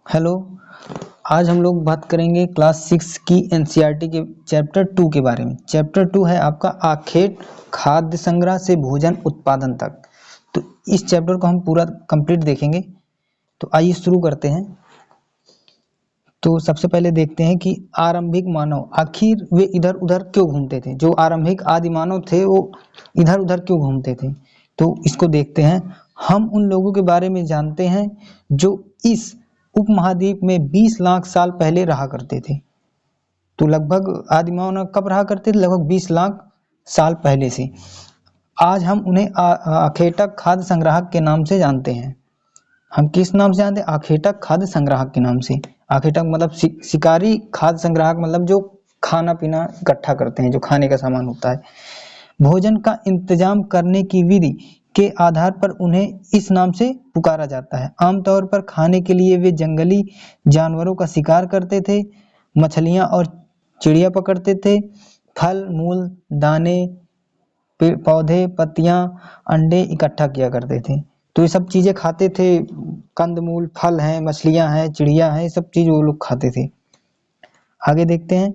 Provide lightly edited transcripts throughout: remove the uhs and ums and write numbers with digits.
Hello. आज हम लोग बात करेंगे क्लास 6 की एनसीईआरटी के चैप्टर 2 के बारे में। चैप्टर 2 है आपका आखेट खाद्य संग्रह से भोजन उत्पादन तक। तो इस चैप्टर को हम पूरा कंप्लीट देखेंगे। तो आइए शुरू करते हैं। तो सबसे पहले देखते हैं कि आरंभिक मानव आखिर वे इधर उधर क्यों घूमते थे। जो आरंभिक आदि मानव थे वो इधर उधर क्यों घूमते थे, तो इसको देखते हैं। हम उन लोगों के बारे में जानते हैं जो इस उपमहाद्वीप में 20 लाख साल पहले रहा करते थे। तो लगभग आदि मानव कब रहा करते थे? लगभग 20 लाख साल पहले से। आज हम उन्हें आखेटक खाद्य संग्राहक के नाम से जानते हैं। हम किस नाम से जानते हैं? आखेटक खाद्य संग्राहक के नाम से। आखेटक मतलब शिकारी, खाद्य संग्राहक मतलब जो खाना पीना इकट्ठा करते हैं, जो खाने का सामान होता है। भोजन का इंतजाम करने की विधि के आधार पर उन्हें इस नाम से पुकारा जाता है। आमतौर पर खाने के लिए वे जंगली जानवरों का शिकार करते थे, मछलियां और चिड़िया पकड़ते थे, फल मूल दाने पौधे पत्तियां अंडे इकट्ठा किया करते थे। तो ये सब चीजें खाते थे। कंदमूल, फल हैं, मछलियां हैं, चिड़िया हैं, सब चीज वो लोग खाते थे। आगे देखते हैं।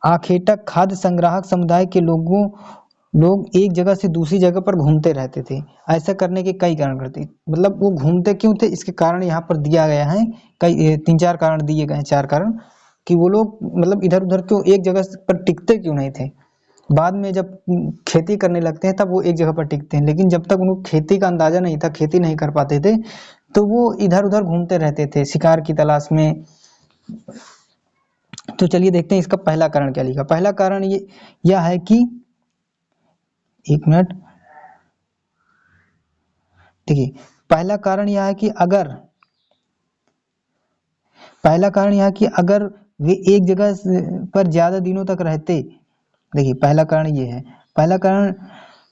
आखेटक खाद्य संग्राहक समुदाय के लोग एक जगह से दूसरी जगह पर घूमते रहते थे। ऐसा करने के कई कारण करते, मतलब वो घूमते क्यों थे इसके कारण यहाँ पर दिया गया है। कई 3-4 कारण दिए गए हैं, 4 कारण कि वो लोग मतलब इधर उधर क्यों एक जगह पर टिकते क्यों नहीं थे। बाद में जब खेती करने लगते हैं तब वो एक जगह पर टिकते हैं, लेकिन जब तक उनको खेती का अंदाजा नहीं था, खेती नहीं कर पाते थे, तो वो इधर उधर घूमते रहते थे शिकार की तलाश में। तो चलिए देखते हैं इसका पहला कारण क्या लिखा। पहला कारण यह है कि, एक मिनट देखिए, पहला कारण यह है कि अगर वे एक जगह पर ज्यादा दिनों तक रहते। देखिए पहला कारण ये है। पहला कारण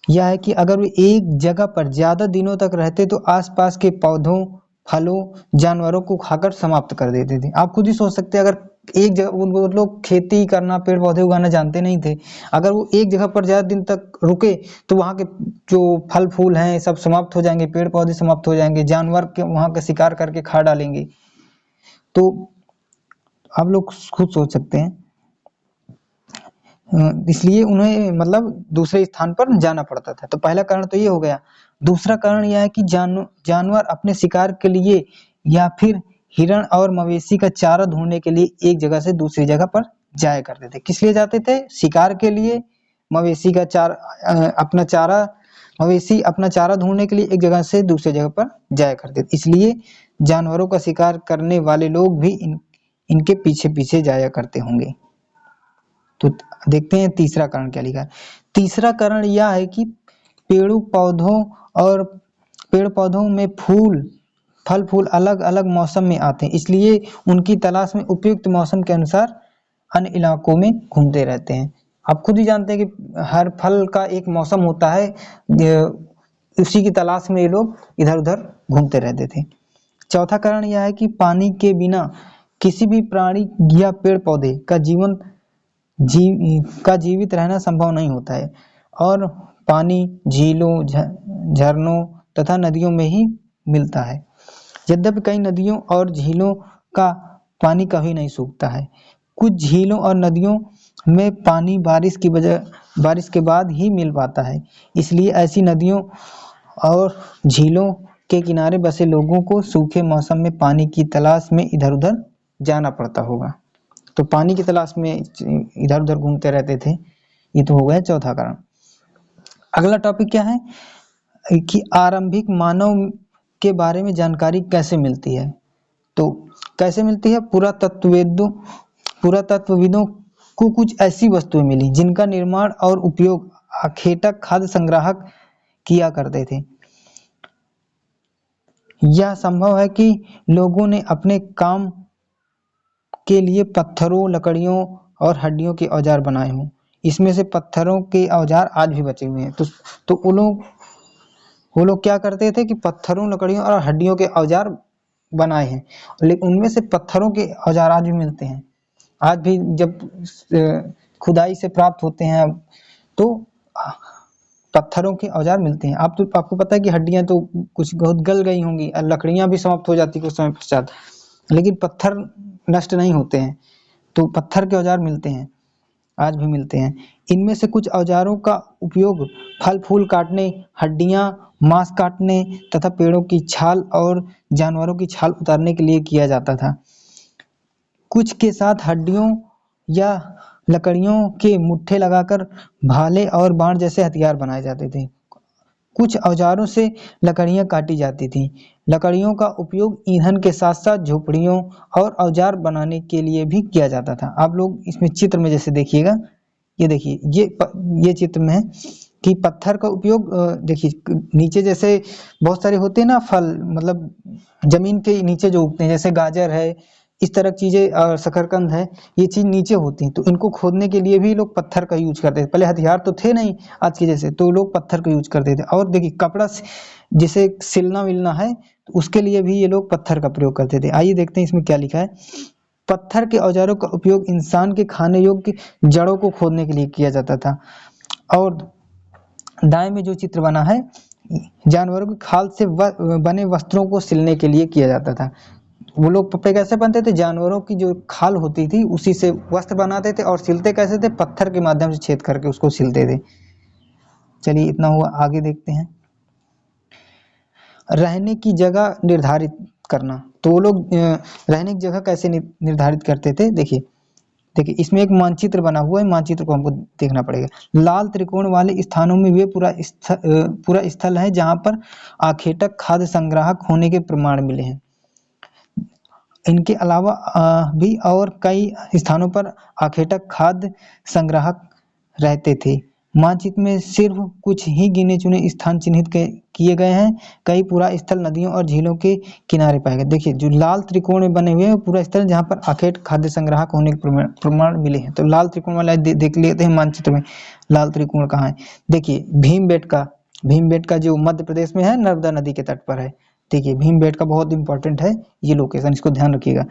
यह है कि अगर वे एक जगह पर ज्यादा दिनों तक रहते तो आसपास के पौधों, फलों, जानवरों को खाकर समाप्त कर देते थे। आप खुद ही सोच सकते हैं, अगर एक जगह वो लोग खेती करना, पेड़ पौधे उगाना जानते नहीं थे। अगर वो एक जगह पर ज्यादा दिन तक रुके तो वहाँ के जो फल फूल हैं सब समाप्त हो जाएंगे, पेड़ पौधे समाप्त हो जाएंगे, जानवर के वहाँ का शिकार करके खा डालेंगे। तो आप लोग खुद सोच सकते हैं। इसलिए उन्हें मतलब दूसरे स्थान पर जाना पड़ता था। तो पहला कारण तो ये हो गया। दूसरा कारण यह है कि जानवर अपने शिकार के लिए या फिर हिरण और मवेशी का चारा ढूंढने के लिए एक जगह से दूसरी जगह पर जाया करते थे। किस लिए जाते थे? शिकार के लिए। मवेशी का मवेशी अपना चारा ढूंढने के लिए एक जगह से दूसरी जगह पर जाया करते थे। इसलिए जानवरों का शिकार करने वाले लोग भी इनके पीछे पीछे जाया करते होंगे। तो देखते हैं तीसरा कारण क्या लिखा है। तीसरा कारण यह है कि पेड़ पौधों में फल फूल अलग अलग मौसम में आते हैं, इसलिए उनकी तलाश में उपयुक्त मौसम के अनुसार अन्य इलाकों में घूमते रहते हैं। आप खुद ही जानते हैं कि हर फल का एक मौसम होता है, उसी की तलाश में ये लोग इधर उधर घूमते रहते थे। चौथा कारण यह है कि पानी के बिना किसी भी प्राणी या पेड़ पौधे का जीवित रहना संभव नहीं होता है, और पानी झीलों, झरनों तथा नदियों में ही मिलता है। यद्यपि कई नदियों और झीलों का पानी कभी नहीं सूखता है। कुछ झीलों और नदियों में पानी बारिश के बाद ही मिल पाता है। इसलिए ऐसी नदियों और झीलों के किनारे बसे लोगों को सूखे मौसम में पानी की तलाश में इधर उधर जाना पड़ता होगा। तो पानी की तलाश में इधर उधर घूमते रहते थे। ये तो हो गया चौथा कारण। अगला टॉपिक क्या है कि आरंभिक मानव के बारे में जानकारी कैसे मिलती है। तो कैसे मिलती है? पुरातत्वविदों को कुछ ऐसी वस्तुएं मिली जिनका निर्माण और उपयोग आखेटक खाद्य संग्राहक किया करते थे। यह संभव है कि लोगों ने अपने काम के लिए पत्थरों, लकड़ियों और हड्डियों के औजार बनाए हों। इसमें से पत्थरों के औजार आज भी बचे हुए हैं। तो वो लोग क्या करते थे कि पत्थरों, लकड़ियों और हड्डियों के औजार बनाए हैं, लेकिन उनमें से पत्थरों के औजार आज भी मिलते हैं। आज भी जब खुदाई से प्राप्त होते हैं तो पत्थरों के औजार मिलते हैं। आपको पता है कि हड्डियां तो कुछ बहुत गल गई होंगी, लकड़ियां भी समाप्त हो जाती कुछ समय पश्चात। लेकिन पत्थर नष्ट नहीं होते हैं, तो पत्थर के औजार मिलते हैं, आज भी मिलते हैं। इनमें से कुछ औजारों का उपयोग फल फूल काटने, हड्डियां मांस काटने तथा पेड़ों की छाल और जानवरों की छाल उतारने के लिए किया जाता था। कुछ के साथ हड्डियों या लकड़ियों के मुट्ठे लगाकर भाले और बाण जैसे हथियार बनाए जाते थे। कुछ औजारों से लकड़ियां काटी जाती थीं। लकड़ियों का उपयोग ईंधन के साथ साथ झोपड़ियों और औजार बनाने के लिए भी किया जाता था। आप लोग इसमें चित्र में जैसे देखिएगा, ये देखिए ये चित्र में है कि पत्थर का उपयोग देखिए नीचे जैसे बहुत सारे होते हैं ना फल, मतलब जमीन के नीचे जो उगते हैं, जैसे गाजर है, इस तरह की चीजें और शकरकंद है, ये चीज नीचे होती हैं, तो इनको खोदने के लिए भी लोग पत्थर का यूज करते थे। पहले हथियार तो थे नहीं आज के जैसे, तो लोग पत्थर का यूज करते थे। और देखिए कपड़ा जिसे सिलना मिलना है, तो उसके लिए भी ये लोग पत्थर का प्रयोग करते थे। आइए देखते हैं इसमें क्या लिखा है। पत्थर के औजारों का उपयोग इंसान के खाने योग्य जड़ों को खोदने के लिए किया जाता था। और दाएं में जो चित्र बना है, जानवरों की खाल से बने वस्त्रों को सिलने के लिए किया जाता था। वो लोग कपड़े कैसे बनते थे, जानवरों की जो खाल होती थी उसी से वस्त्र बनाते थे, और सिलते कैसे थे, पत्थर के माध्यम से छेद करके उसको सिलते थे। चलिए इतना हुआ, आगे देखते हैं। रहने की जगह निर्धारित करना, तो वो लोग रहने की जगह कैसे निर्धारित करते थे, देखिए इसमें एक मानचित्र बना हुआ है, मानचित्र को हमको देखना पड़ेगा। लाल त्रिकोण वाले स्थानों में वे पूरा स्थल है जहां पर आखेटक खाद्य संग्राहक होने के प्रमाण मिले हैं। इनके अलावा भी और कई स्थानों पर आखेटक खाद्य संग्राहक रहते थे। मानचित्र में सिर्फ कुछ ही गिने चुने स्थान चिन्हित किए गए हैं। कई पूरा स्थल नदियों और झीलों के किनारे पाए गए। देखिए जो लाल त्रिकोण में बने हुए हैं पूरा स्थल जहाँ पर आखेट खाद्य संग्राहक होने के प्रमाण मिले हैं। तो लाल त्रिकोण वाला देख लेते हैं मानचित्र में लाल त्रिकोण कहाँ है। देखिए भीमबेटका जो मध्य प्रदेश में है, नर्मदा नदी के तट पर है। देखिए भीमबेटका बहुत इंपॉर्टेंट है ये लोकेशन, इसको ध्यान रखिएगा।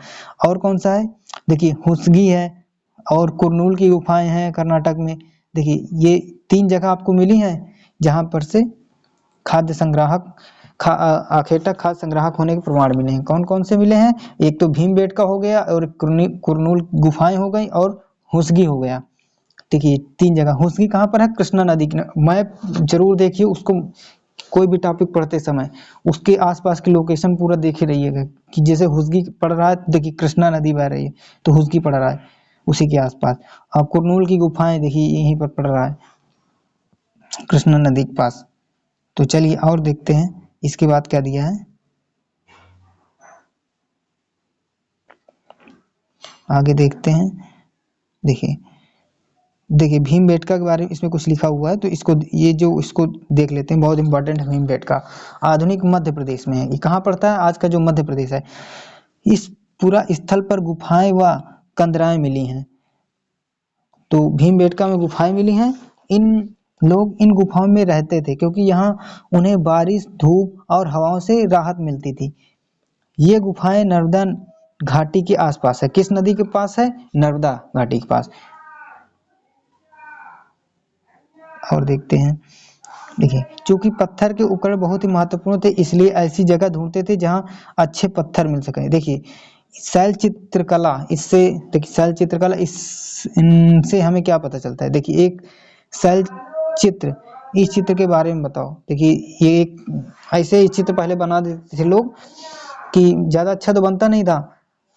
और कौन सा है, देखिए हुस्गी है और कुरनूल की गुफाएं हैं कर्नाटक में। देखिए ये 3 जगह आपको मिली हैं जहां पर से खाद्य संग्राहक आखेटक खाद्य संग्राहक होने के प्रमाण मिले हैं। कौन कौन से मिले हैं, एक तो भीमबेटका हो गया, और कुरनूल गुफाएं हो गई, और हुस्गी हो गया। देखिए 3 जगह। हुस्गी कहाँ पर है, कृष्णा नदी के। मैप जरूर देखिए उसको, कोई भी टॉपिक पढ़ते समय उसके आसपास की लोकेशन पूरा देखे रहिएगा कि जैसे हुस्गी पड़ रहा है, देखिए कृष्णा नदी बह रही है तो हुस्गी पड़ रहा है उसी के आसपास। और कुरनूल की गुफाएं देखिए यहीं पर पड़ रहा है कृष्णा नदी के पास। तो चलिए और देखते हैं इसके बाद क्या दिया है, आगे देखते हैं। देखिए भीमबेटका के बारे में इसमें कुछ लिखा हुआ है, तो इसको देख लेते हैं, बहुत इंपॉर्टेंट है। भीमबेटका आधुनिक मध्य प्रदेश में है। ये कहाँ पड़ता है, आज का जो मध्य प्रदेश है। इस पूरा स्थल पर गुफाएं व कंदराएं मिली हैं। तो भीमबेटका में गुफाएं मिली हैं। लोग इन गुफाओं में रहते थे क्योंकि यहाँ उन्हें बारिश, धूप और हवाओं से राहत मिलती थी। ये गुफाएं नर्मदा घाटी के आसपास है। किस नदी के पास है, नर्मदा घाटी के पास। और देखते हैं, देखिए चूंकि पत्थर के उपकरण बहुत ही महत्वपूर्ण थे, इसलिए ऐसी जगह ढूंढते थे जहां अच्छे पत्थर मिल सके। देखिए शैल चित्रकला, इनसे हमें क्या पता चलता है। देखिए एक शैल चित्र, इस चित्र के बारे में बताओ। देखिए ये एक ऐसे ही चित्र पहले बना देते थे लोग कि ज्यादा अच्छा तो बनता नहीं था,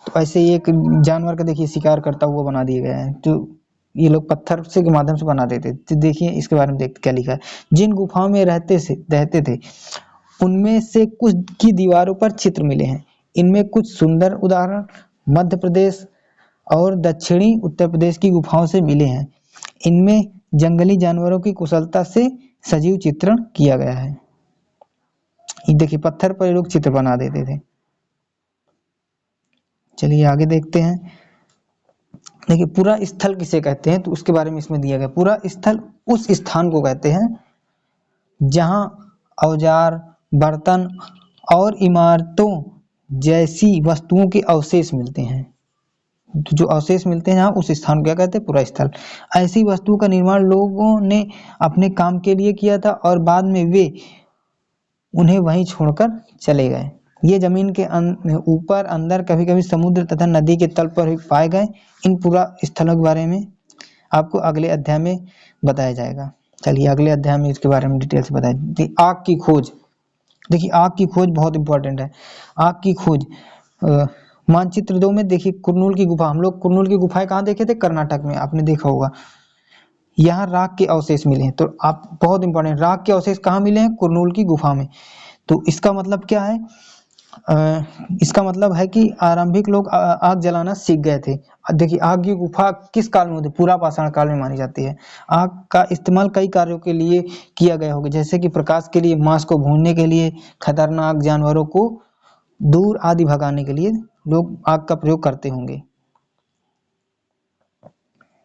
तो ऐसे ही एक जानवर का देखिए शिकार करता हुआ बना दिया गया है, तो ये लोग पत्थर से के माध्यम से बना देते। तो देखिए इसके बारे में देखते क्या लिखा है। जिन गुफाओं में रहते थे उनमें से कुछ की दीवारों पर चित्र मिले हैं। इनमें कुछ सुंदर उदाहरण मध्य प्रदेश और दक्षिणी उत्तर प्रदेश की गुफाओं से मिले हैं। इनमें जंगली जानवरों की कुशलता से सजीव चित्रण किया गया है। देखिए पत्थर पर लोग चित्र बना देते थे। चलिए आगे देखते हैं। देखिए पूरा स्थल किसे कहते हैं, तो उसके बारे में इसमें दिया गया। पूरा स्थल उस स्थान को कहते हैं जहां औजार, बर्तन और इमारतों जैसी वस्तुओं के अवशेष मिलते हैं। तो जो अवशेष मिलते हैं जहाँ, उस स्थान को क्या कहते हैं, पूरा स्थल। ऐसी वस्तुओं का निर्माण लोगों ने अपने काम के लिए किया था और बाद में वे उन्हें वहीं छोड़कर चले गए। ये जमीन के ऊपर, अंदर, कभी कभी समुद्र तथा नदी के तल पर भी पाए गए। इन पूरा स्थलों के बारे में आपको अगले अध्याय में बताया जाएगा। चलिए अगले अध्याय में इसके बारे में डिटेल से बताइए। आग की खोज, देखिए आग की खोज बहुत इंपॉर्टेंट है। आग की खोज मानचित्र 2 में देखिए कुरनूल की गुफा, हम लोग कुरनूल की गुफाएं कहाँ देखे थे? कर्नाटक में, आपने देखा होगा। यहाँ राख के अवशेष मिले हैं, तो आप बहुत इंपॉर्टेंट, राख के अवशेष कहाँ मिले हैं? कुरनूल की गुफा में। तो इसका मतलब क्या है? इसका मतलब है कि आरंभिक लोग आग जलाना सीख गए थे। देखिए आग की गुफा किस काल में होती है? पूरा पाषाण काल में मानी जाती है। आग का इस्तेमाल कई कार्यों के लिए किया गया होगा, जैसे कि प्रकाश के लिए, मांस को भूनने के लिए, खतरनाक जानवरों को दूर आदि भगाने के लिए लोग आग का प्रयोग करते होंगे।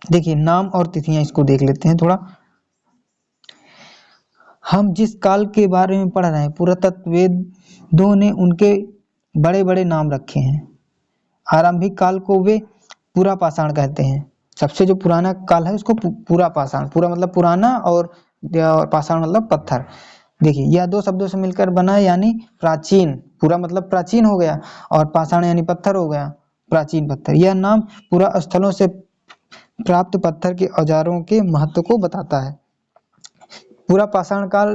देखिए नाम और तिथियां इसको देख लेते हैं थोड़ा। हम जिस काल के बारे में पढ़ रहे हैं, पुरातत्ववेदों ने उनके बड़े बड़े नाम रखे हैं। आरंभिक काल को वे पूरा पाषाण कहते हैं। सबसे जो पुराना काल है उसको पूरा पाषाण, पूरा मतलब पुराना, और पाषाण मतलब पत्थर। देखिए यह दो शब्दों से मिलकर बना है, यानी प्राचीन, पूरा मतलब प्राचीन हो गया, और पाषाण यानी पत्थर हो गया, प्राचीन पत्थर। यह नाम पूरा स्थलों से प्राप्त पत्थर के औजारों के महत्व को बताता है। पूरा पाषाण काल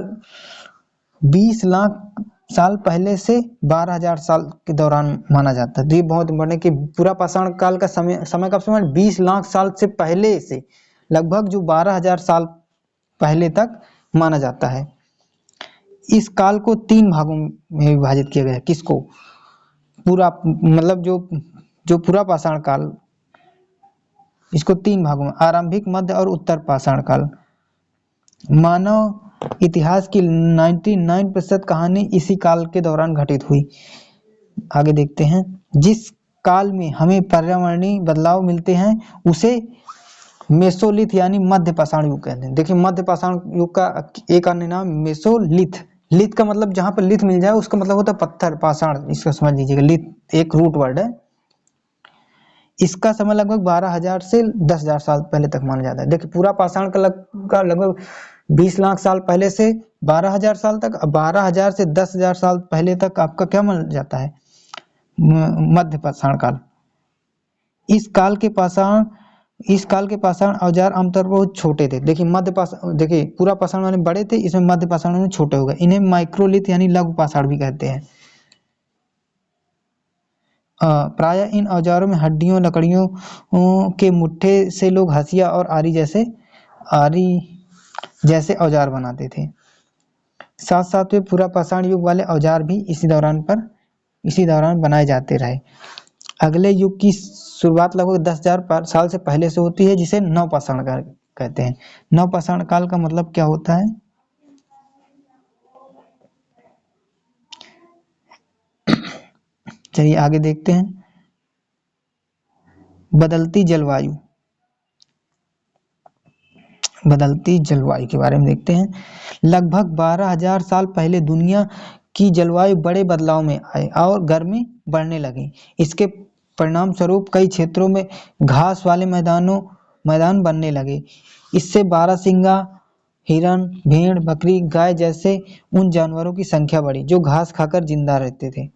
20 लाख साल पहले से 12,000 साल के दौरान माना जाता है। तो ये बहुत इम्पोर्टेंट कि पूरा पाषाण काल का समय कब से? 20 लाख साल से पहले से लगभग जो 12,000 साल पहले तक माना जाता है। इस काल को 3 भागों में विभाजित किया गया है। किसको? पूरा मतलब जो पूरा पाषाण काल, इसको 3 भागों में, आरंभिक, मध्य और उत्तर पाषाण काल। मानव इतिहास की 99% कहानी इसी काल के दौरान घटित हुई। आगे देखते हैं। जिस काल में हमें पर्यावरणीय बदलाव मिलते हैं उसे मेसोलिथ यानी मध्य पाषाण युग कहते हैं। देखिए मध्य पाषाण युग का एक अन्य नाम मेसोलिथ। लिथ का मतलब जहां पर लिथ मिल जाए उसका मतलब होता है पत्थर, पाषाण, इसका समझ लीजिएगा। लिथ एक रूट वर्ड है। इसका समय लगभग 12,000 से 10,000 साल पहले तक माना जाता है। देखिए पूरा पाषाण का लगभग 20 लाख साल पहले से 12,000 साल तक, 12,000 से 10,000 साल पहले तक आपका क्या माना जाता है? मध्य पाषाण काल। इस काल के पाषाण औजार आमतौर पर बहुत छोटे थे। देखिए मध्य पाषाण, देखिए पूरा पाषाण वाले बड़े थे, इसमें मध्य पाषाण में छोटे हो गए। इन्हें माइक्रोलिथ यानी लघु पाषाण भी कहते हैं। प्रायः इन औजारों में हड्डियों, लकड़ियों के मुट्ठे से लोग हंसिया और आरी जैसे औजार बनाते थे। साथ साथ में पूरा पाषाण युग वाले औजार भी इसी दौरान बनाए जाते रहे। अगले युग की शुरुआत लगभग 10,000 साल से पहले से होती है, जिसे नव पाषाण काल कहते हैं। नव पाषाण काल का मतलब क्या होता है? चलिए आगे देखते हैं। बदलती जलवायु के बारे में देखते हैं। लगभग 12,000 साल पहले दुनिया की जलवायु बड़े बदलाव में आई और गर्मी बढ़ने लगी। इसके परिणाम स्वरूप कई क्षेत्रों में घास वाले मैदान बनने लगे। इससे बारहसिंगा, हिरन, भेड़, बकरी, गाय जैसे उन जानवरों की संख्या बढ़ी जो घास खाकर जिंदा रहते थे।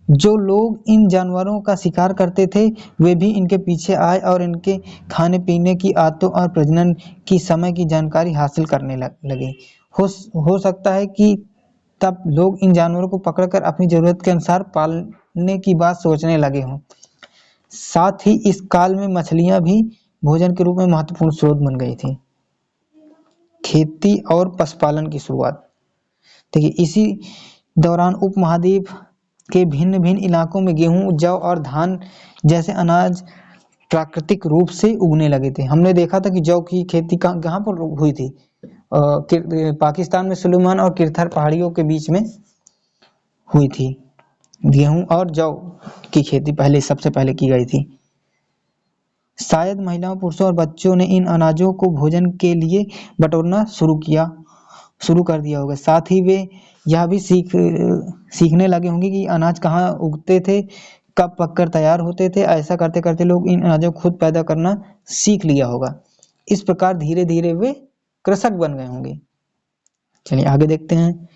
जो लोग इन जानवरों का शिकार करते थे वे भी इनके पीछे आए और इनके खाने पीने की आदतों और प्रजनन की समय की जानकारी हासिल करने लगे। हो सकता है कि तब लोग इन जानवरों को पकड़कर अपनी जरूरत के अनुसार पालने की बात सोचने लगे हों। साथ ही इस काल में मछलियां भी भोजन के रूप में महत्वपूर्ण स्रोत बन गई थी। खेती और पशुपालन की शुरुआत। देखिए इसी दौरान उपमहाद्वीप के भिन्न भिन्न इलाकों में गेहूं, जौ और धान जैसे अनाज प्राकृतिक रूप से उगने लगे थे। हमने देखा था कि जौ की खेती कहाँ पर हुई थी? पाकिस्तान में सुलेमान और किरथर पहाड़ियों के बीच में हुई थी। गेहूं और जौ की खेती सबसे पहले की गई थी। शायद महिलाओं, पुरुषों और बच्चों ने इन अनाजों को भोजन के लिए बटोरना शुरू कर दिया होगा। साथ ही वे यह भी सीखने लगे होंगे कि अनाज कहाँ उगते थे, कब पककर तैयार होते थे। ऐसा करते करते लोग इन अनाजों को खुद पैदा करना सीख लिया होगा। इस प्रकार धीरे धीरे वे कृषक बन गए होंगे। चलिए आगे देखते हैं।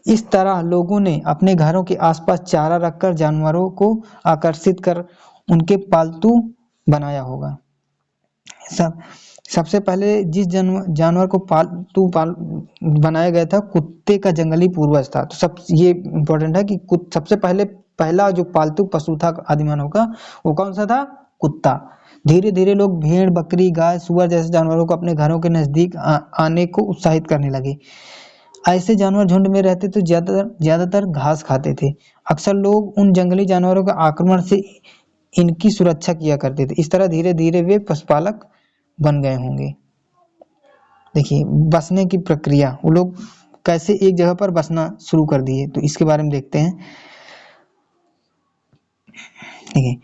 इस तरह लोगों ने अपने घरों के आसपास चारा रखकर जानवरों को आकर्षित कर उनके पालतू बनाया होगा। सबसे पहले जिस जानवर को पालतू बनाया गया था, कुत्ते का जंगली पूर्वज था। तो ये इम्पोर्टेंट है कि सबसे पहला जो पालतू पशु था आदिमानव का, वो कौन सा था? कुत्ता। धीरे धीरे लोग भेड़, बकरी, गाय, सुअर जैसे जानवरों को अपने घरों के नजदीक आने को उत्साहित करने लगे। ऐसे जानवर झुंड में रहते तो ज्यादातर घास खाते थे। अक्सर लोग उन जंगली जानवरों के आक्रमण से इनकी सुरक्षा किया करते थे। इस तरह धीरे धीरे वे पशुपालक बन गए होंगे। देखिए, बसने की प्रक्रिया, वो लोग कैसे एक जगह पर बसना शुरू कर दिए, तो इसके बारे में देखते हैं। देखिए,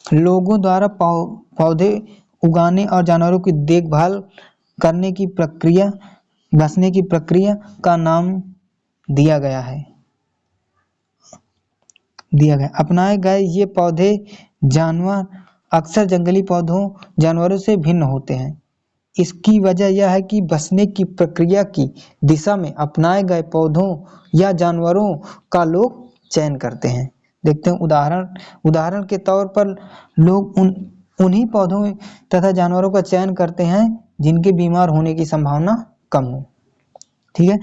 लोगों द्वारा पौधे उगाने और जानवरों की देखभाल करने की प्रक्रिया, बसने की प्रक्रिया का नाम दिया गया है। अपनाए गए ये पौधे जानवर अक्सर जंगली पौधों जानवरों से भिन्न होते हैं। इसकी वजह यह है कि बसने की प्रक्रिया की दिशा में अपनाए गए पौधों या जानवरों का लोग चयन करते हैं। देखते हैं उदाहरण के तौर पर लोग उन्हीं पौधों तथा जानवरों का चयन करते हैं जिनके बीमार होने की संभावना कम हो। ठीक है,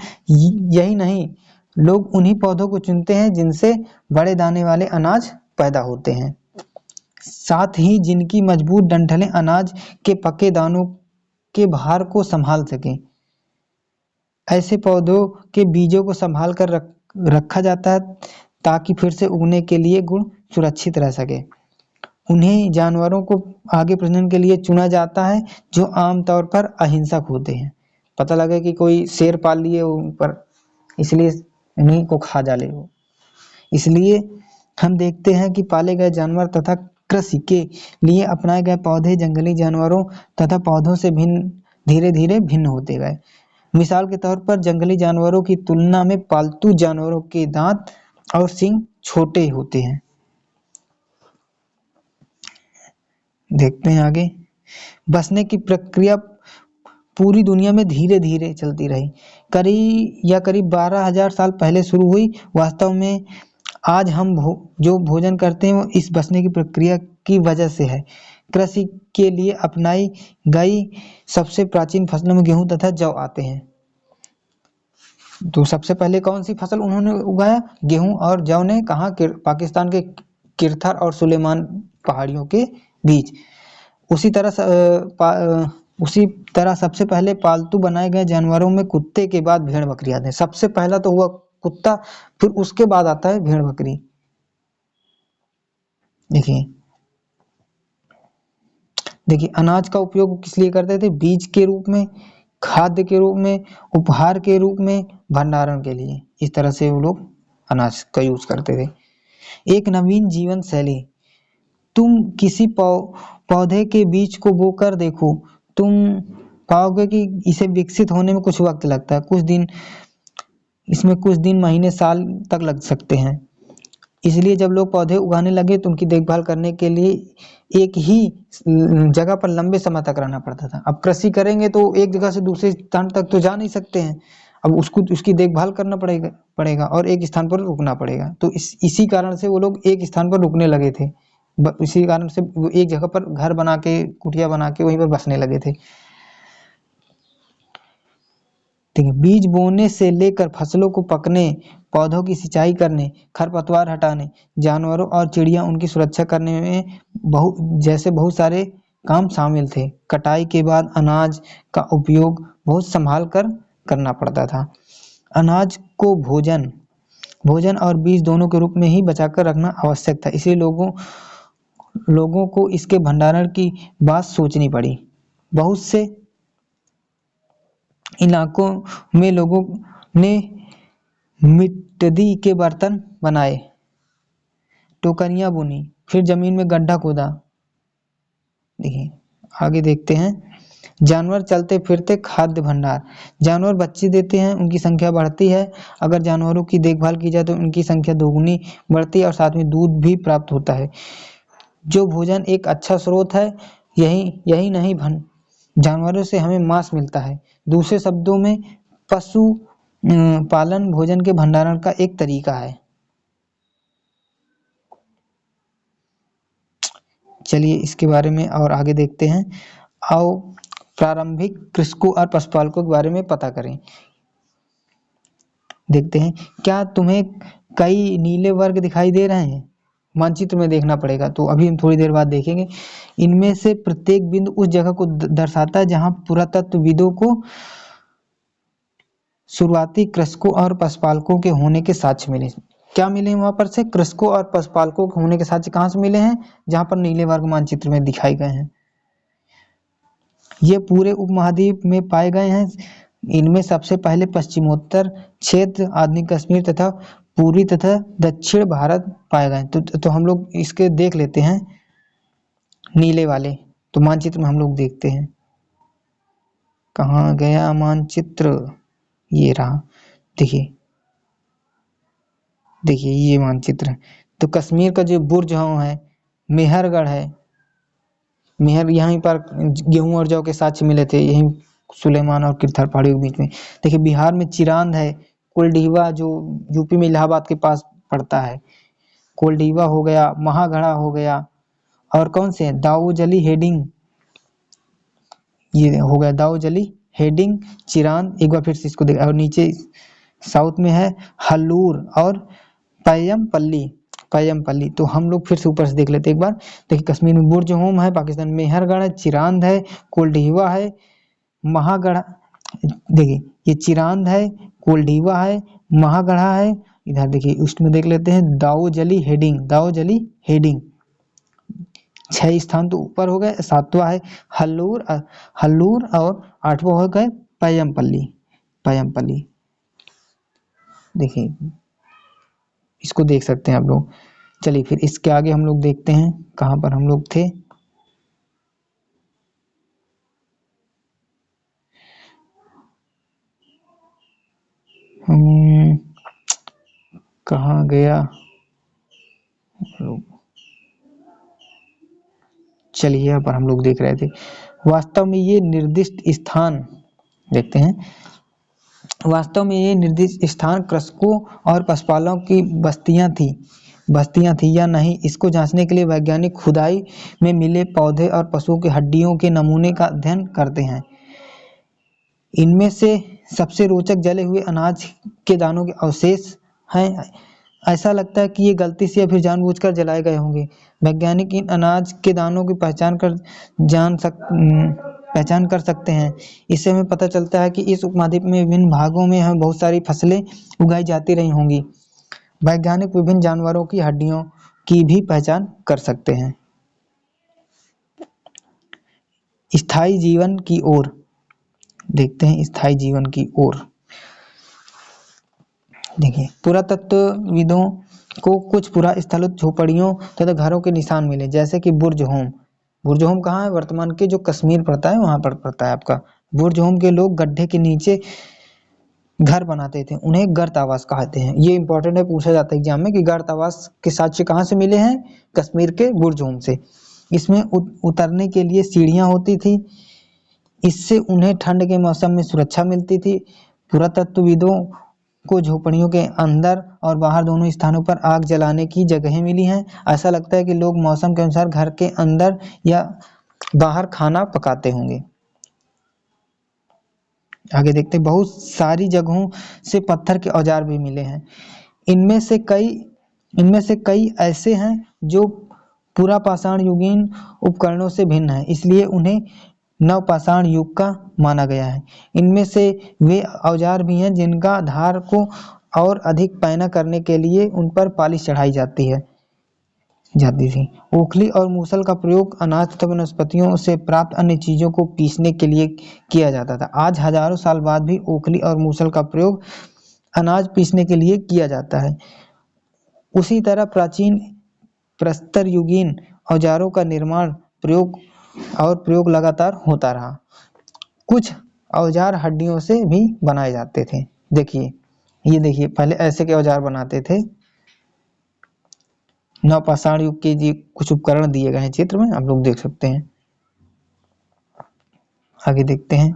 यही नहीं, लोग उन्हीं पौधों को चुनते हैं जिनसे बड़े दाने वाले अनाज पैदा होते हैं, साथ ही जिनकी मजबूत डंठलें अनाज के पके दानों के भार को संभाल सकें। ऐसे पौधों के बीजों को संभाल कर रखा जाता है ताकि फिर से उगने के लिए गुण सुरक्षित रह सके। उन्हें जानवरों को आगे प्रजनन के लिए चुना जाता है जो आमतौर पर अहिंसक होते हैं। पता लगे कि कोई शेर पाल लिए ऊपर, इसलिए उन्हीं को खा डाले वो। इसलिए हम देखते हैं कि पाले गए जानवर तथा कृषि के लिए अपनाए गए पौधे जंगली जानवरों तथा पौधों से धीरे धीरे भिन्न होते गए। मिसाल के तौर पर जंगली जानवरों की तुलना में पालतू जानवरों के दांत और सींग छोटे होते हैं। देखते हैं आगे। बसने की प्रक्रिया पूरी दुनिया में धीरे धीरे चलती रही। करीब 12,000 साल पहले शुरू हुई। वास्तव में आज हम जो भोजन करते हैं वो इस बसने की प्रक्रिया की वजह से है। कृषि के लिए अपनाई गई सबसे प्राचीन फसलों में गेहूं तथा जौ आते हैं। तो सबसे पहले कौन सी फसल उन्होंने उगाया? गेहूं और जौ ने कहा? पाकिस्तान के किरथर और सुलेमान पहाड़ियों के बीच। उसी तरह सबसे पहले पालतू बनाए गए जानवरों में कुत्ते के बाद भेड़ बकरी आते हैं। सबसे पहला तो हुआ कुत्ता, फिर उसके बाद आता है भेड़ बकरी। देखिए, अनाज का उपयोग किस लिए करते थे? बीज के रूप में, खाद्य के रूप में, उपहार के रूप में, भंडारण के लिए। इस तरह से वो लोग अनाज का यूज करते थे। एक नवीन जीवन शैली। तुम किसी पौधे के बीज को बोकर देखो, तुम पाओगे कि इसे विकसित होने में कुछ वक्त लगता है। इसमें कुछ दिन, महीने, साल तक लग सकते हैं। इसलिए जब लोग पौधे उगाने लगे तो उनकी देखभाल करने के लिए एक ही जगह पर लंबे समय तक रहना पड़ता था। अब कृषि करेंगे तो एक जगह से दूसरे स्थान तक तो जा नहीं सकते हैं। अब उसकी देखभाल करना पड़ेगा और एक स्थान पर रुकना पड़ेगा। तो इसी कारण से वो लोग एक स्थान पर रुकने लगे थे। इसी कारण से वो एक जगह पर घर बना के, कुटिया बना के वहीं पर बसने लगे थे। ठीक है, बीज बोने से लेकर फसलों को पकने, पौधों की सिंचाई करने, खरपतवार हटाने, जानवरों और चिड़िया उनकी सुरक्षा करने में बहुत सारे काम शामिल थे। कटाई के बाद अनाज का उपयोग बहुत संभाल कर करना पड़ता था। अनाज को भोजन और बीज दोनों के रूप में ही बचाकर रखना आवश्यक था। इसलिए लोगों को इसके भंडारण की बात सोचनी पड़ी। बहुत से इलाकों में लोगों ने मिट्टी के बर्तन बनाए, टोकरियां बुनी, फिर जमीन में गड्ढा खोदा। देखिए, आगे देखते हैं। जानवर चलते फिरते खाद्य भंडार। जानवर बच्चे देते हैं, उनकी संख्या बढ़ती है। अगर जानवरों की देखभाल की जाए तो उनकी संख्या दोगुनी बढ़ती है और साथ में दूध भी प्राप्त होता है, जो भोजन एक अच्छा स्रोत है। यही नहीं, जानवरों से हमें मांस मिलता है। दूसरे शब्दों में पशु पालन भोजन के भंडारण का एक तरीका है। चलिए इसके बारे में और आगे देखते हैं। आओ प्रारंभिक कृषकों और पशुपालकों के बारे में पता करें। देखते हैं, क्या तुम्हें कई नीले वर्ग दिखाई दे रहे हैं? मानचित्र में देखना पड़ेगा, तो अभी हम थोड़ी देर बाद देखेंगे। इनमें से प्रत्येक बिंदु उस जगह को दर्शाता है जहां पुरातत्वविदों को शुरुआती कृषकों और पशुपालकों के होने के साक्ष्य मिले। क्या मिले वहां पर से? कृषकों और पशुपालकों के होने के साक्ष्य कहाँ से मिले हैं? जहां पर नीले वर्ग मानचित्र में दिखाए गए हैं। ये पूरे उपमहाद्वीप में पाए गए हैं। इनमें सबसे पहले पश्चिमोत्तर क्षेत्र, आधुनिक कश्मीर तथा पूर्वी तथा दक्षिण भारत पाए गए। तो हम लोग इसके देख लेते हैं नीले वाले। तो मानचित्र में हम लोग देखते हैं, कहाँ गया मानचित्र? ये रहा, देखिए देखिए ये मानचित्र है। तो कश्मीर का जो बुर्ज है, मेहरगढ़ है। मेहर यहीं पर गेहूं और जौ के साक्ष्य मिले थे, यहीं सुलेमान और किरथर पहाड़ियों के बीच में। देखिए बिहार में चिरांद है, कोल्डीवा जो यूपी में इलाहाबाद के पास पड़ता है, कोल्डीवा हो गया, महागढ़ा हो गया, और कौन से हैं? दाऊजली हेडिंग, ये हो गया दाऊजली हेडिंग, चिरांद। एक बार फिर से इसको देख, और नीचे साउथ में है हल्लूर और पैयमपल्ली। पैयमपल्ली तो हम लोग फिर से ऊपर से देख लेते हैं एक बार। देखिए कश्मीर में बुर्ज होम है, पाकिस्तान में मेहरगढ़ है, चिरांद है, कोल्डीवा है, महागढ़ा। देखिए ये चिरांद है, कोल्डीवा है, महागढ़ा है। इधर देखिए उसमें देख लेते हैं दाऊजली हेडिंग, दाऊजली हेडिंग। 6 स्थान तो ऊपर हो गए, 7वां है हल्लूर, हल्लूर, और 8वां हो गए पैयमपल्ली, पैयमपल्ली। देखिए इसको देख सकते हैं आप लोग। चलिए फिर इसके आगे हम लोग देखते हैं कहाँ पर हम लोग थे। कहाँ गया? चलिए यहाँ पर हम लोग देख रहे थे। वास्तव में ये निर्दिष्ट स्थान, देखते हैं, वास्तव में ये निर्दिष्ट स्थान कृषकों और पशुपालकों की बस्तियां थी या नहीं, इसको जांचने के लिए वैज्ञानिक खुदाई में मिले पौधे और पशुओं की हड्डियों के नमूने का अध्ययन करते हैं। इनमें से सबसे रोचक जले हुए अनाज के दानों के अवशेष हैं। ऐसा लगता है कि ये गलती से या फिर जानबूझकर जलाए गए होंगे। वैज्ञानिक इन अनाज के दानों की पहचान कर सकते हैं। इससे हमें पता चलता है कि इस उपमहाद्वीप में विभिन्न भागों में हमें बहुत सारी फसलें उगाई जाती रही होंगी। वैज्ञानिक विभिन्न जानवरों की हड्डियों की भी पहचान कर सकते हैं। स्थायी जीवन की ओर देखते हैं, स्थायी जीवन की ओर। देखिए पुरातत्वविदों को कुछ पुरा स्थलों, झोपड़ियों तथा घरों के निशान मिले, जैसे कि बुर्ज होम। बुर्ज होम कहाँ है? वर्तमान के जो कश्मीर पड़ता है वहां पर पड़ता है आपका। बुर्ज होम के लोग गड्ढे के नीचे घर बनाते थे, उन्हें गर्त आवास कहते हैं। ये इंपॉर्टेंट है, पूछा जाता है एग्जाम में कि गर्त आवास के साक्ष्य कहाँ से मिले हैं? कश्मीर के बुर्ज होम से। इसमें उतरने के लिए सीढ़ियां होती थी, इससे उन्हें ठंड के मौसम में सुरक्षा मिलती थी। पुरातत्वविदों को झोपड़ियों के अंदर और बाहर दोनों स्थानों पर आग जलाने की जगहें मिली हैं। ऐसा लगता है कि लोग मौसम के अनुसार घर के अंदर या बाहर खाना पकाते होंगे। आगे देखते हैं, बहुत सारी जगहों से पत्थर के औजार भी मिले हैं। इनमें से कई ऐसे हैं जो पुरापाषाण युगीन उपकरणों से भिन्न हैं, इसलिए उन्हें नवपाषाण युग का माना गया है। इनमें से वे औजार भी हैं जिनका धार को और अधिक पैना करने के लिए उन पर पालिश चढ़ाई जाती थी। ओखली और मूसल का प्रयोग अनाज तथा वनस्पतियों से प्राप्त अन्य चीजों को पीसने के लिए किया जाता था। आज हजारों साल बाद भी ओखली और मूसल का प्रयोग अनाज पीसने के लिए किया जाता है। उसी तरह प्राचीन प्रस्तर युगीन औजारों का निर्माण प्रयोग लगातार होता रहा। कुछ औजार हड्डियों से भी बनाए जाते थे। देखिए ये देखिए, पहले ऐसे के औजार बनाते थे। नवपाषाण युग के जी कुछ उपकरण दिए गए हैं चित्र में, आप लोग देख सकते हैं। आगे देखते हैं,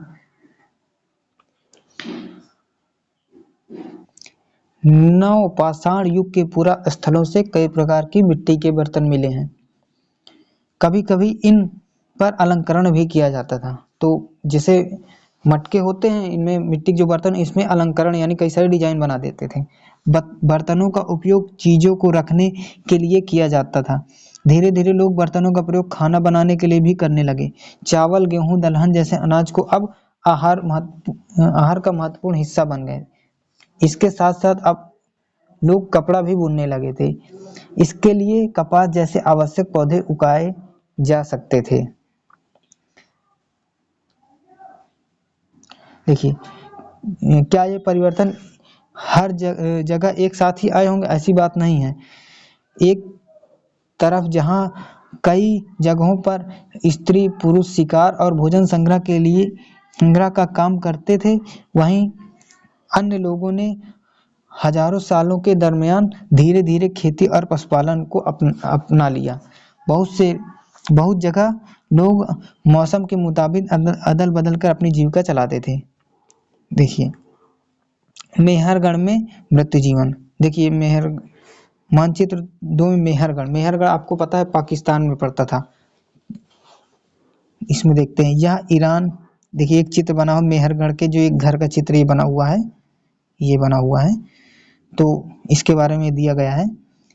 नवपाषाण युग के पुरा स्थलों से कई प्रकार की मिट्टी के बर्तन मिले हैं। कभी कभी इन पर अलंकरण भी किया जाता था। तो जैसे मटके होते हैं, इनमें मिट्टी के जो बर्तन, इसमें अलंकरण यानी कई सारे डिजाइन बना देते थे। बर्तनों का उपयोग चीजों को रखने के लिए किया जाता था। धीरे धीरे लोग बर्तनों का प्रयोग खाना बनाने के लिए भी करने लगे। चावल, गेहूं, दलहन जैसे अनाज को अब आहार का महत्वपूर्ण हिस्सा बन गए। इसके साथ साथ अब लोग कपड़ा भी बुनने लगे थे। इसके लिए कपास जैसे आवश्यक पौधे उगाए जा सकते थे। देखिए, क्या ये परिवर्तन हर जगह एक साथ ही आए होंगे? ऐसी बात नहीं है। एक तरफ जहां कई जगहों पर स्त्री पुरुष शिकार और भोजन संग्रह का काम करते थे, वहीं अन्य लोगों ने हजारों सालों के दरमियान धीरे धीरे खेती और पशुपालन को अपना लिया। बहुत जगह लोग मौसम के मुताबिक अदल बदल कर अपनी जीविका चलाते थे। देखिए, मेहरगढ़ में मृत्यु जीवन। देखिए, मानचित्र 2 में मेहरगढ़ आपको पता है पाकिस्तान में पड़ता था। इसमें देखते हैं, यह ईरान। देखिए, एक चित्र बना हुआ मेहरगढ़ के, जो एक घर का चित्र ये बना हुआ है। तो इसके बारे में दिया गया है,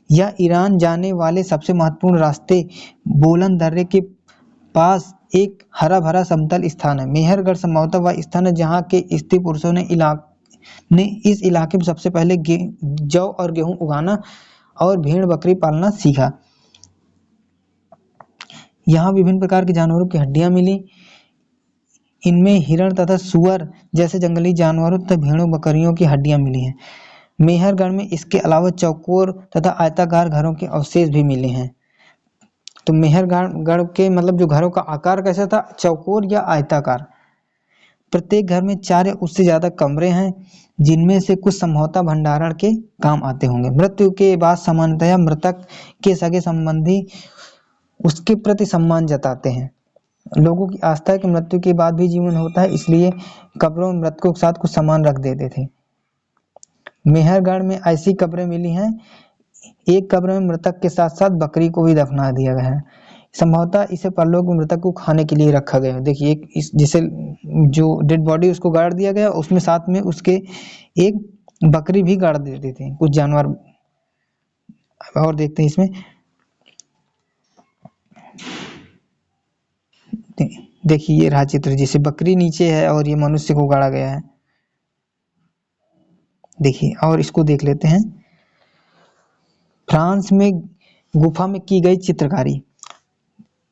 यह ईरान जाने वाले सबसे महत्वपूर्ण रास्ते बोलन दर्रे के पास एक हरा भरा समतल स्थान है। मेहरगढ़ संभवतः वह स्थान है जहाँ के स्त्री पुरुषों ने इस इलाके में सबसे पहले जौ और गेहूं उगाना और भेड़ बकरी पालना सीखा। यहाँ विभिन्न प्रकार के जानवरों की हड्डियां मिली। इनमें हिरण तथा सुअर जैसे जंगली जानवरों तथा भेड़ों बकरियों की हड्डियां मिली हैं। मेहरगढ़ में इसके अलावा चौकोर तथा आयताकार घरों के अवशेष भी मिले हैं। तो मेहरगढ़ के मतलब जो घरों का आकार कैसा था, चौकोर या आयताकार। प्रत्येक घर में 4 या उससे ज्यादा कमरे हैं, जिनमें से कुछ संभवतः भंडारण के काम आते होंगे। मृत्यु के बाद सामान्यतया मृतक के सगे संबंधी उसके प्रति सम्मान जताते हैं। लोगों की आस्था है कि मृत्यु के बाद भी जीवन होता है, इसलिए कब्रों में मृतकों के साथ कुछ सामान रख देते थे। मेहरगढ़ में ऐसी कब्रें मिली हैं, एक कब्र में मृतक के साथ साथ बकरी को भी दफना दिया गया है। संभवतः इसे परलोक में मृतक को खाने के लिए रखा गया। देखिए, जिसे जो डेड बॉडी उसको गाड़ दिया गया, उसमें साथ में उसके एक बकरी भी गाड़ देते थे कुछ जानवर। और देखते हैं इसमें, देखिए ये रहा चित्र, जिसे बकरी नीचे है और ये मनुष्य को गाड़ा गया है। देखिए, और इसको देख लेते हैं, फ्रांस में गुफा में की गई चित्रकारी।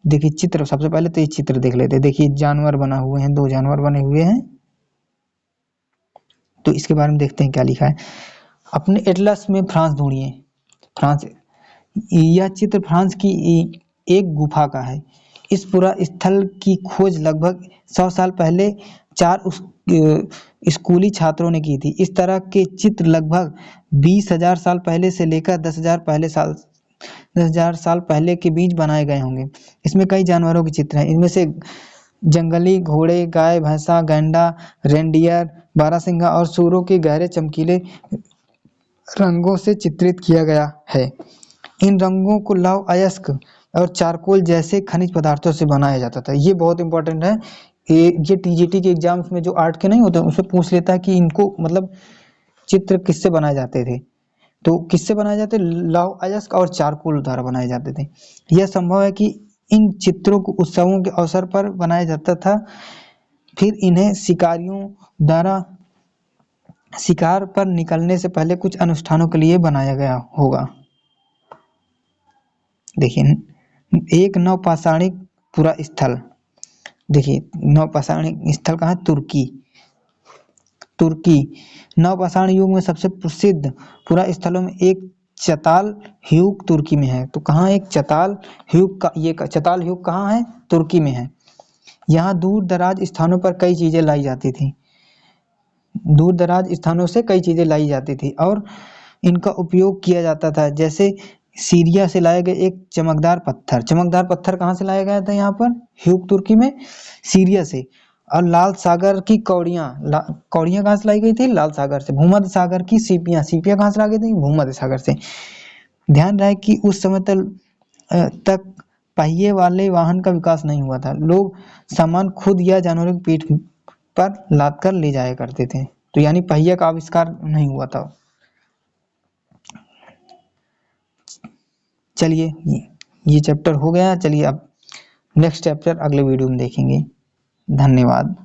देखिए चित्र, सबसे पहले तो ये चित्र देख लेते हैं। देखिए, जानवर बना हुए हैं, 2 जानवर बने हुए हैं। तो इसके बारे में देखते हैं क्या लिखा है। अपने एटलस में फ्रांस ढूंढिए। फ्रांस, यह चित्र फ्रांस की एक गुफा का है। इस पूरा स्थल की खोज लगभग 100 साल पहले 4 स्कूली छात्रों ने की थी। इस तरह के चित्र लगभग 20,000 साल पहले से लेकर 10,000 साल पहले के बीच बनाए गए होंगे। इसमें कई जानवरों के चित्र हैं। इनमें से जंगली घोड़े, गाय, भैंसा, गैंडा, रेंडियर, बारहसिंगा और सूरों के गहरे चमकीले रंगों से चित्रित किया गया है। इन रंगों को लौह अयस्क और चारकोल जैसे खनिज पदार्थों से बनाया जाता था। ये बहुत इंपॉर्टेंट है। ये टीजीटी के एग्जाम्स में जो आर्ट के नहीं होते, उससे पूछ लेता है कि इनको मतलब चित्र किससे बनाए जाते थे। तो किससे बनाए जाते? लौह अयस्क और चारकोल द्वारा बनाए जाते थे। यह संभव है कि इन चित्रों को उत्सवों के अवसर पर बनाया जाता था। फिर इन्हें शिकारियों द्वारा शिकार पर निकलने से पहले कुछ अनुष्ठानों के लिए बनाया गया होगा। देखिए, एक नवपाषाणिक पुरा स्थल। देखिए, नवपाषाणिक स्थल कहाँ है? तुर्की। नवपाषाण युग में सबसे प्रसिद्ध पुरा स्थलों में एक चताल ह्यूक तुर्की में है। तो कहाँ एक चताल ह्यूक का, ये चताल ह्यूक कहाँ है? तुर्की में है। यहाँ दूर दराज स्थानों पर कई चीजें लाई जाती थी। दूर दराज स्थानों से कई चीजें लाई जाती थी और इनका उपयोग किया जाता था। जैसे सीरिया से लाए गए एक चमकदार पत्थर कहाँ से लाया गया था? यहाँ पर ह्यूक तुर्की में, सीरिया से। और लाल सागर की कौड़ियाँ कहाँ से लाई गई थी? लाल सागर से। भूमध्य सागर की सीपियाँ कहाँ से लाई गई थी? भूमध्य सागर से। ध्यान रहे कि उस समय तक पहिए वाले वाहन का विकास नहीं हुआ था। लोग सामान खुद या जानवरों की पीठ पर लाद कर ले जाया करते थे, तो यानी पहिए का आविष्कार नहीं हुआ था। चलिए ये चैप्टर हो गया। चलिए अब नेक्स्ट चैप्टर अगले वीडियो में देखेंगे। धन्यवाद।